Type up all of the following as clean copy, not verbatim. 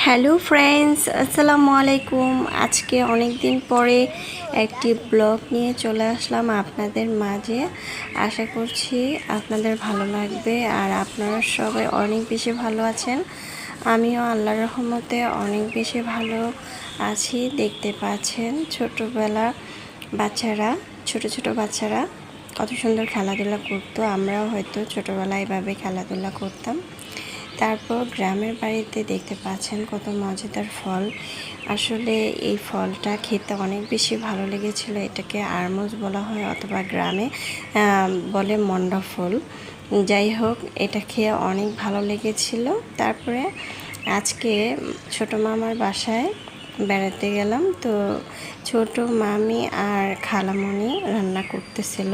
Hello friends, আসসালামু আলাইকুম। আজকে অনেক দিন পরে একটি ব্লগ নিয়ে চলে আসলাম আপনাদের মাঝে। আশা করছি আপনাদের ভালো লাগবে আর আপনারা সবাই অনেক বেশি ভালো আছেন। আমিও আল্লাহর রহমতে অনেক বেশি ভালো আছি। দেখতে পাচ্ছেন ছোটোবেলা বাচ্চারা, ছোট ছোট বাচ্চারা কত সুন্দর খেলাধুলা করতো। আমরাও হয়তো ছোটোবেলায় এভাবে খেলাধুলা করতাম। তারপর গ্রামের বাড়িতে দেখতে পাচ্ছেন কত মজাদার ফল। আসলে এই ফলটা খেতে অনেক বেশি ভালো লেগেছিল। এটাকে আরমুজ বলা হয় অথবা গ্রামে বলে মন্ডা ফল। যাই হোক, এটা খেয়ে অনেক ভালো লেগেছিল। তারপরে আজকে ছোট মামার বাসায় বেড়াতে গেলাম। তো ছোট মামি আর খালামণি রান্না করতেছিল।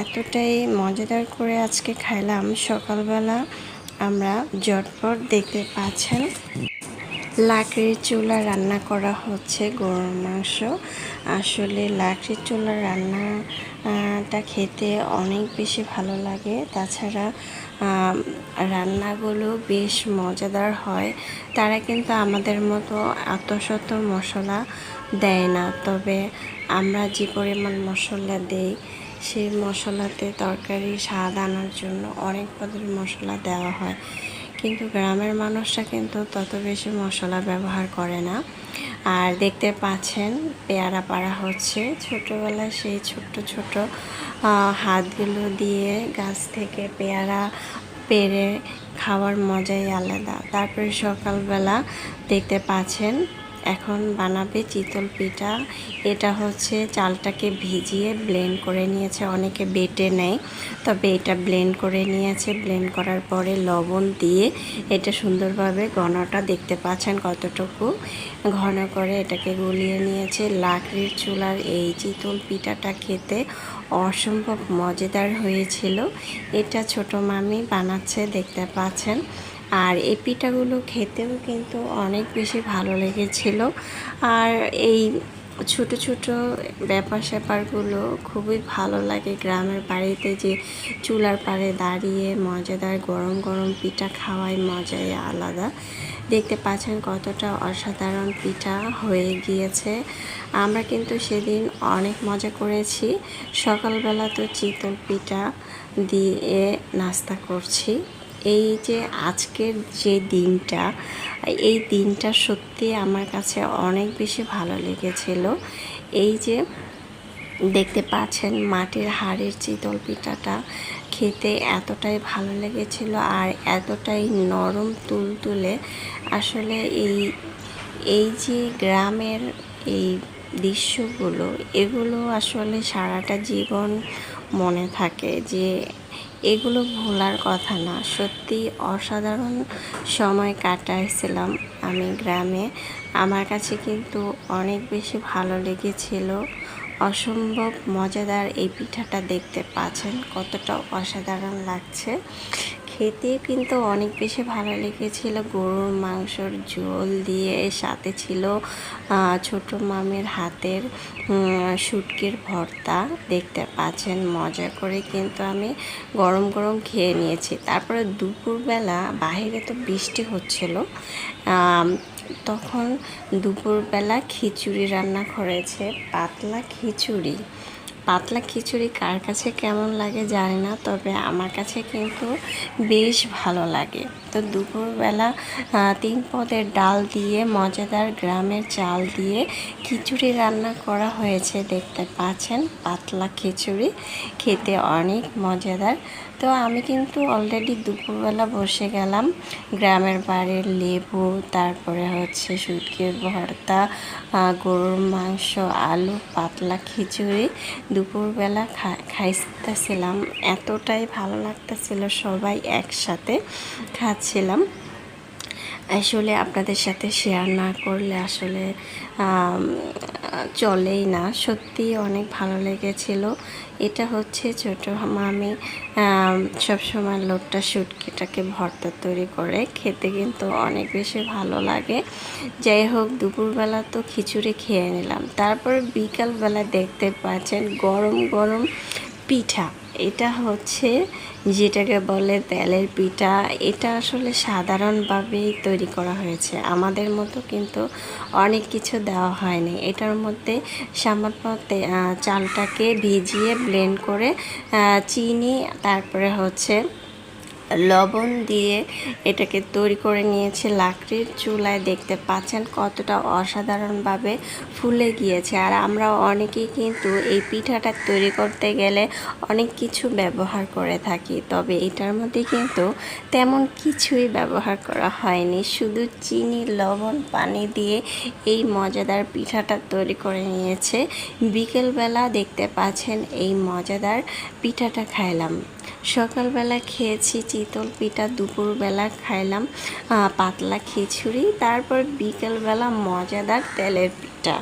এতটাই মজাদার করে আজকে খাইলাম। সকালবেলা আমরা ঝটপট দেখতে পাচ্ছেন লাকড়ির চুলা রান্না করা হচ্ছে গরুর মাংস। আসলে লাকড়ির চুলা রান্নাটা খেতে অনেক বেশি ভালো লাগে। তাছাড়া রান্নাগুলো বেশ মজাদার হয়। তারা কিন্তু আমাদের মতো এত শত মশলা দেয় না, তবে আমরা যে পরিমাণ মশলা দেই সেই মশলাতে তরকারি স্বাদ আনার জন্য অনেক পদের মশলা দেওয়া হয়, কিন্তু গ্রামের মানুষরা কিন্তু তত বেশি মশলা ব্যবহার করে না। আর দেখতে পাচ্ছেন পেয়ারা পাড়া হচ্ছে। ছোটোবেলায় সেই ছোট্ট ছোট হাতগুলো দিয়ে গাছ থেকে পেয়ারা পেড়ে খাওয়ার মজাই আলাদা। তারপরে সকালবেলা দেখতে পাচ্ছেন এখন বানাবে চিতল পিঠা। এটা হচ্ছে চালটাকে ভিজিয়ে ব্লেন্ড করে নিয়েছে, অনেকে বেটে নেয়, তবে এটা ব্লেন্ড করে নিয়েছে। ব্লেন্ড করার পরে লবণ দিয়ে এটা সুন্দরভাবে ঘনটা দেখতে পাচ্ছেন কতটুকু ঘন করে এটাকে গলিয়ে নিয়েছে। লাকড়ির চুলার এই চিতল পিঠাটা খেতে অসম্ভব মজাদার হয়েছিল। এটা ছোট মামি বানাচ্ছে দেখতে পাচ্ছেন। আর এই পিঠাগুলো খেতেও কিন্তু অনেক বেশি ভালো লেগেছিল। আর এই ছোট ছোট ব্যাপার স্যাপারগুলো খুবই ভালো লাগে গ্রামের বাড়িতে, যে চুলার পাড়ে দাঁড়িয়ে মজাদার গরম গরম পিঠা খাওয়াই মজাই আলাদা। দেখতে পাচ্ছেন কতটা অসাধারণ পিঠা হয়ে গিয়েছে। আমরা কিন্তু সেদিন অনেক মজা করেছি। সকালবেলা তো চিতল পিঠা দিয়ে নাস্তা করছি। এই যে আজকের যে দিনটা, এই দিনটা সত্যি আমার কাছে অনেক বেশি ভালো লেগেছিল। এই যে দেখতে পাচ্ছেন মাটির হাড়ের চিতল পিঠাটা খেতে এতটাই ভালো লেগেছিল আর এতটাই নরম তুলতুলে। আসলে এই যে গ্রামের এই দৃশ্যগুলো, এগুলো আসলে সারাটা জীবন মনে থাকে, যে এগুলো ভোলার কথা না। সত্যি অসাধারণ সময় কাটাইছিলাম আমি গ্রামে। আমার কাছে কিন্তু অনেক বেশি ভালো লেগেছিল। অসম্ভব মজাদার এই পিঠাটা দেখতে পাচ্ছেন কতটা অসাধারণ লাগছে। খেতে কিন্তু অনেক বেশি ভালো লেগেছিল। গরুর মাংসর ঝোল দিয়ে সাথে ছিল ছোট মামির হাতের শুটকির ভর্তা। দেখতে পাচ্ছেন মজা করে কিন্তু আমি গরম গরম খেয়ে নিয়েছি। তারপরে দুপুরবেলা বাহিরে তো বৃষ্টি হচ্ছিল, তখন দুপুরবেলা খিচুড়ি রান্না করেছে। পাতলা খিচুড়ি কার কাছে কেমন লাগে জানি না, তবে আমার কাছে কিন্তু বেশ ভালো লাগে। তো দুপুরবেলা 3 পদের ডাল দিয়ে মজাদার গ্রামের চাল দিয়ে খিচুড়ি রান্না করা হয়েছে। দেখতে পাচ্ছেন পাতলা খিচুড়ি খেতে অনেক মজাদার। তো আমি কিন্তু অলরেডি দুপুরবেলা বসে গেলাম। গ্রামের বাড়ির লেবু, তারপরে হচ্ছে শুটকির ভর্তা, গরুর মাংস, আলু, পাতলা খিচুড়ি দুপুরবেলা খাইতেছিলাম। এতটাই ভালো লাগতেছিল, সবাই একসাথে খাচ্ছিলাম। আসলে আপনাদের সাথে শেয়ার না করলে আসলে চলেই না। সত্যি অনেক ভালো লেগেছিল। এটা হচ্ছে ছোট মামি সবসময় লোটটা শুটকিটাকে ভর্তা তৈরি করে, খেতে কিন্তু অনেক বেশি ভালো লাগে। যাই হোক, দুপুরবেলা তো খিচুড়ি খেয়ে নিলাম। তারপর বিকালবেলা দেখতে পাচ্ছেন গরম গরম পিঠা। এটা হচ্ছে যেটাকে বলে তেলের পিঠা। এটা আসলে সাধারণভাবেই তৈরি করা হয়েছে, আমাদের মতো কিন্তু অনেক কিছু দেওয়া হয়নি। এটার মধ্যে সামান্য চালটাকে ভিজিয়ে ব্লেন্ড করে চিনি, তারপরে হচ্ছে লবণ দিয়ে এটাকে তৈরি করে নিয়েছি লাকড়ির চুলায়। দেখতে পাচ্ছেন কতটা অসাধারণভাবে ফুলে গিয়েছে। আর আমরা অনেকেই কিন্তু এই পিঠাটা তৈরি করতে গেলে অনেক কিছু ব্যবহার করে থাকি, তবে এটার মধ্যে কিন্তু তেমন কিছুই ব্যবহার করা হয়নি, শুধু চিনি, লবণ, পানি দিয়ে এই মজাদার পিঠাটা তৈরি করে নিয়েছে। বিকেলবেলা দেখতে পাচ্ছেন এই মজাদার পিঠাটা খাইলাম। সকালবেলা খেয়েছি চিতল পিঠা, দুপুরবেলা খাইলাম পাতলা খিচুড়ি, তারপর বিকেলবেলা মজাদার তেলের পিঠা।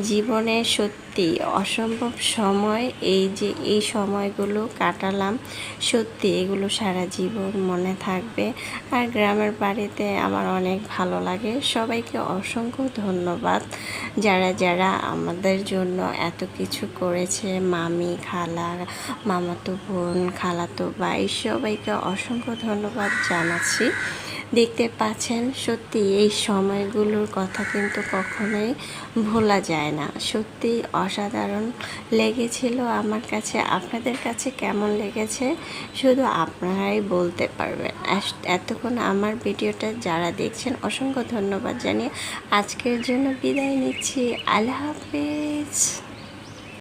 জীবনে সত্যি অসম্ভব সময়, এই সময়গুলো কাটালাম, সত্যি এগুলো সারা জীবন মনে থাকবে। আর গ্রামের বাড়িতে আমার অনেক ভালো লাগে। সবাইকে অসংখ্য ধন্যবাদ যারা যারা আমাদের জন্য এত কিছু করেছে, মামি, খালা, মামাতো বোন, খালাতো ভাই, সবাইকে অসংখ্য ধন্যবাদ জানাচ্ছি। দেখতে পাচ্ছেন সত্যি এই সময়গুলোর কথা কিন্তু কখনোই ভোলা যায় না। সত্যি অসাধারণ লেগেছিল আমার কাছে। আপনাদের কাছে কেমন লেগেছে শুধু আপনারাই বলতে পারবেন। এতক্ষণ আমার ভিডিওটা যারা দেখছেন অসংখ্য ধন্যবাদ জানিয়ে আজকের জন্য বিদায় নিচ্ছি। আল্লাহ হাফেজ।